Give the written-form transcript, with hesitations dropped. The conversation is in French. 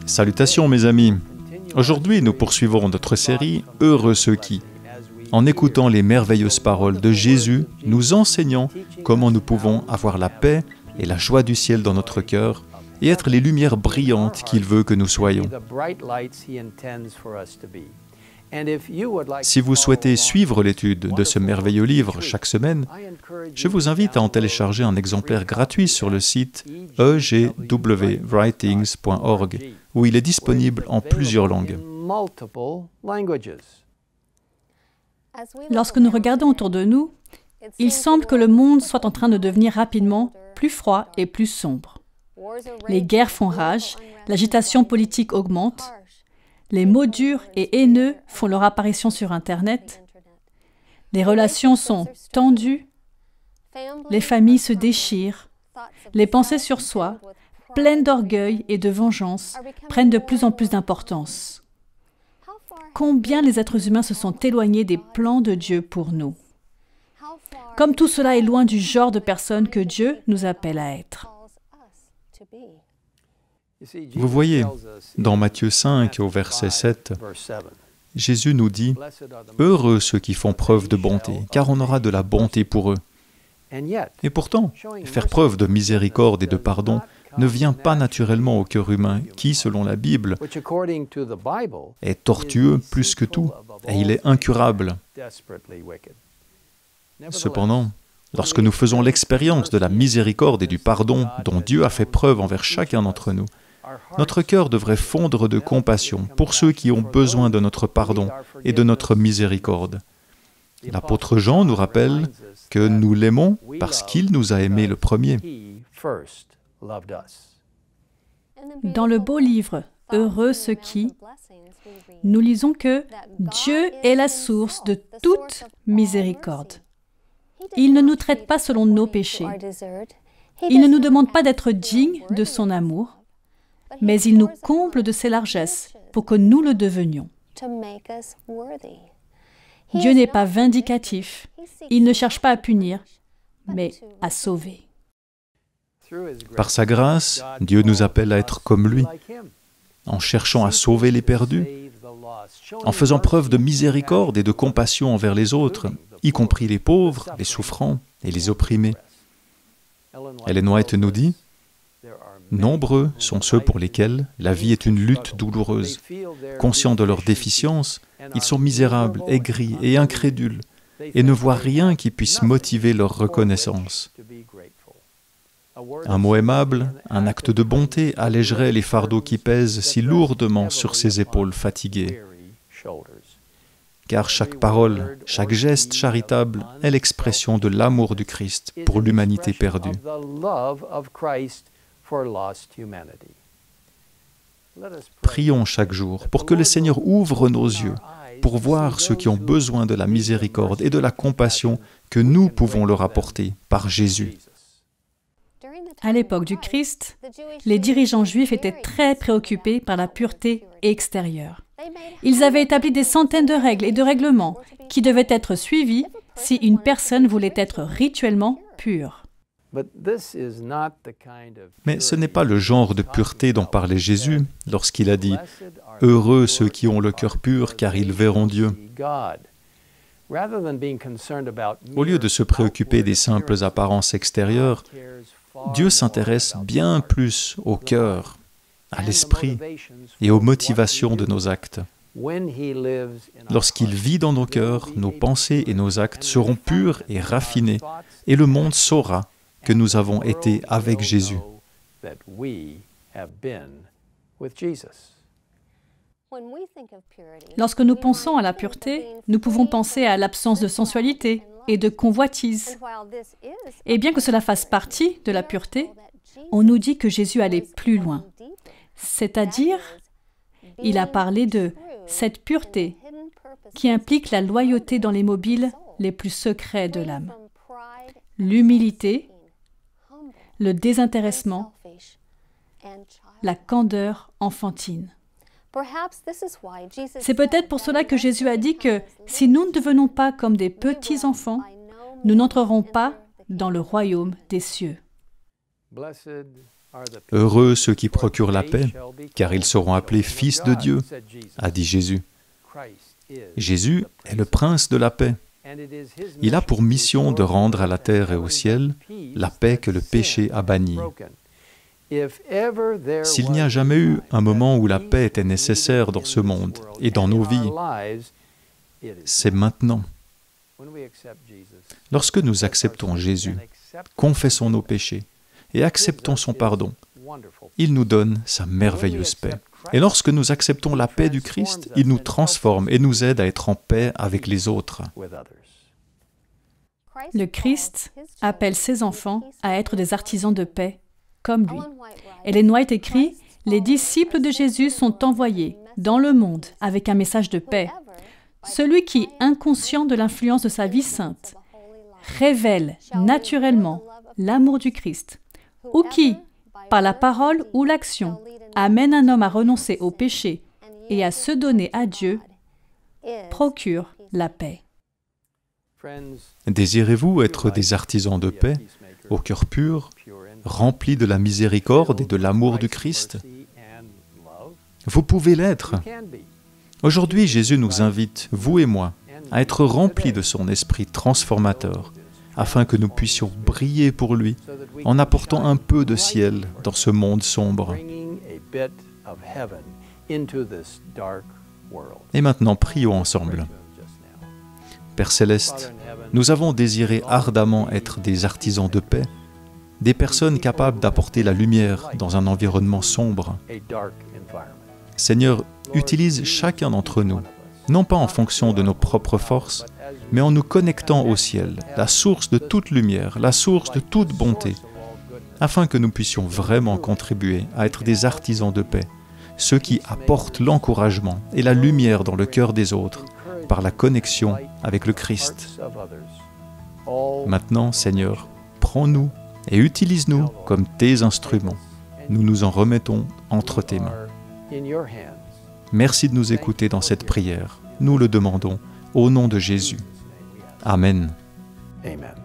Salutations mes amis. Aujourd'hui, nous poursuivons notre série « Heureux ceux qui ». En écoutant les merveilleuses paroles de Jésus, nous enseignons comment nous pouvons avoir la paix et la joie du ciel dans notre cœur et être les lumières brillantes qu'il veut que nous soyons. Si vous souhaitez suivre l'étude de ce merveilleux livre chaque semaine, je vous invite à en télécharger un exemplaire gratuit sur le site egwwritings.org, où il est disponible en plusieurs langues. Lorsque nous regardons autour de nous, il semble que le monde soit en train de devenir rapidement plus froid et plus sombre. Les guerres font rage, l'agitation politique augmente, les mots durs et haineux font leur apparition sur Internet, les relations sont tendues, les familles se déchirent, les pensées sur soi, pleines d'orgueil et de vengeance, prennent de plus en plus d'importance. Combien les êtres humains se sont éloignés des plans de Dieu pour nous. Comme tout cela est loin du genre de personnes que Dieu nous appelle à être. Vous voyez, dans Matthieu 5, au verset 7, Jésus nous dit « Heureux ceux qui font preuve de bonté, car on aura de la bonté pour eux. » Et pourtant, faire preuve de miséricorde et de pardon ne vient pas naturellement au cœur humain, qui, selon la Bible, est tortueux plus que tout, et il est incurable. Cependant, lorsque nous faisons l'expérience de la miséricorde et du pardon dont Dieu a fait preuve envers chacun d'entre nous, notre cœur devrait fondre de compassion pour ceux qui ont besoin de notre pardon et de notre miséricorde. L'apôtre Jean nous rappelle que nous l'aimons parce qu'il nous a aimés le premier. Dans le beau livre « Heureux ceux qui », nous lisons que Dieu est la source de toute miséricorde. Il ne nous traite pas selon nos péchés. Il ne nous demande pas d'être dignes de son amour, mais il nous comble de ses largesses pour que nous le devenions. Dieu n'est pas vindicatif. Il ne cherche pas à punir, mais à sauver. Par sa grâce, Dieu nous appelle à être comme lui, en cherchant à sauver les perdus, en faisant preuve de miséricorde et de compassion envers les autres, y compris les pauvres, les souffrants et les opprimés. Ellen White nous dit « Nombreux sont ceux pour lesquels la vie est une lutte douloureuse. Conscients de leurs déficiences, ils sont misérables, aigris et incrédules, et ne voient rien qui puisse motiver leur reconnaissance. Un mot aimable, un acte de bonté allégerait les fardeaux qui pèsent si lourdement sur ses épaules fatiguées. Car chaque parole, chaque geste charitable est l'expression de l'amour du Christ pour l'humanité perdue. Prions chaque jour pour que le Seigneur ouvre nos yeux, pour voir ceux qui ont besoin de la miséricorde et de la compassion que nous pouvons leur apporter par Jésus. À l'époque du Christ, les dirigeants juifs étaient très préoccupés par la pureté extérieure. Ils avaient établi des centaines de règles et de règlements qui devaient être suivis si une personne voulait être rituellement pure. Mais ce n'est pas le genre de pureté dont parlait Jésus lorsqu'il a dit « Heureux ceux qui ont le cœur pur, car ils verront Dieu ». Au lieu de se préoccuper des simples apparences extérieures, Dieu s'intéresse bien plus au cœur, à l'esprit et aux motivations de nos actes. Lorsqu'il vit dans nos cœurs, nos pensées et nos actes seront purs et raffinés, et le monde saura que nous avons été avec Jésus. Lorsque nous pensons à la pureté, nous pouvons penser à l'absence de sensualité et de convoitise. Et bien que cela fasse partie de la pureté, on nous dit que Jésus allait plus loin. C'est-à-dire, il a parlé de cette pureté qui implique la loyauté dans les mobiles les plus secrets de l'âme, l'humilité, le désintéressement, la candeur enfantine. C'est peut-être pour cela que Jésus a dit que si nous ne devenons pas comme des petits enfants, nous n'entrerons pas dans le royaume des cieux. Heureux ceux qui procurent la paix, car ils seront appelés fils de Dieu, a dit Jésus. Jésus est le prince de la paix. Il a pour mission de rendre à la terre et au ciel la paix que le péché a bannie. S'il n'y a jamais eu un moment où la paix était nécessaire dans ce monde et dans nos vies, c'est maintenant. Lorsque nous acceptons Jésus, confessons nos péchés et acceptons son pardon, il nous donne sa merveilleuse paix. Et lorsque nous acceptons la paix du Christ, il nous transforme et nous aide à être en paix avec les autres. Le Christ appelle ses enfants à être des artisans de paix, comme lui. Ellen White écrit, « Les disciples de Jésus sont envoyés dans le monde avec un message de paix. Celui qui, inconscient de l'influence de sa vie sainte, révèle naturellement l'amour du Christ, ou qui, par la parole ou l'action, amène un homme à renoncer au péché et à se donner à Dieu, procure la paix. » Désirez-vous être des artisans de paix, au cœur pur, remplis de la miséricorde et de l'amour du Christ? Vous pouvez l'être. Aujourd'hui, Jésus nous invite, vous et moi, à être remplis de son esprit transformateur, afin que nous puissions briller pour lui, en apportant un peu de ciel dans ce monde sombre. Et maintenant, prions ensemble. Père Céleste, nous avons désiré ardemment être des artisans de paix, des personnes capables d'apporter la lumière dans un environnement sombre. Seigneur, utilise chacun d'entre nous, non pas en fonction de nos propres forces, mais en nous connectant au ciel, la source de toute lumière, la source de toute bonté, afin que nous puissions vraiment contribuer à être des artisans de paix, ceux qui apportent l'encouragement et la lumière dans le cœur des autres, par la connexion avec le Christ. Maintenant, Seigneur, prends-nous et utilise-nous comme tes instruments. Nous nous en remettons entre tes mains. Merci de nous écouter dans cette prière. Nous le demandons au nom de Jésus. Amen. Amen.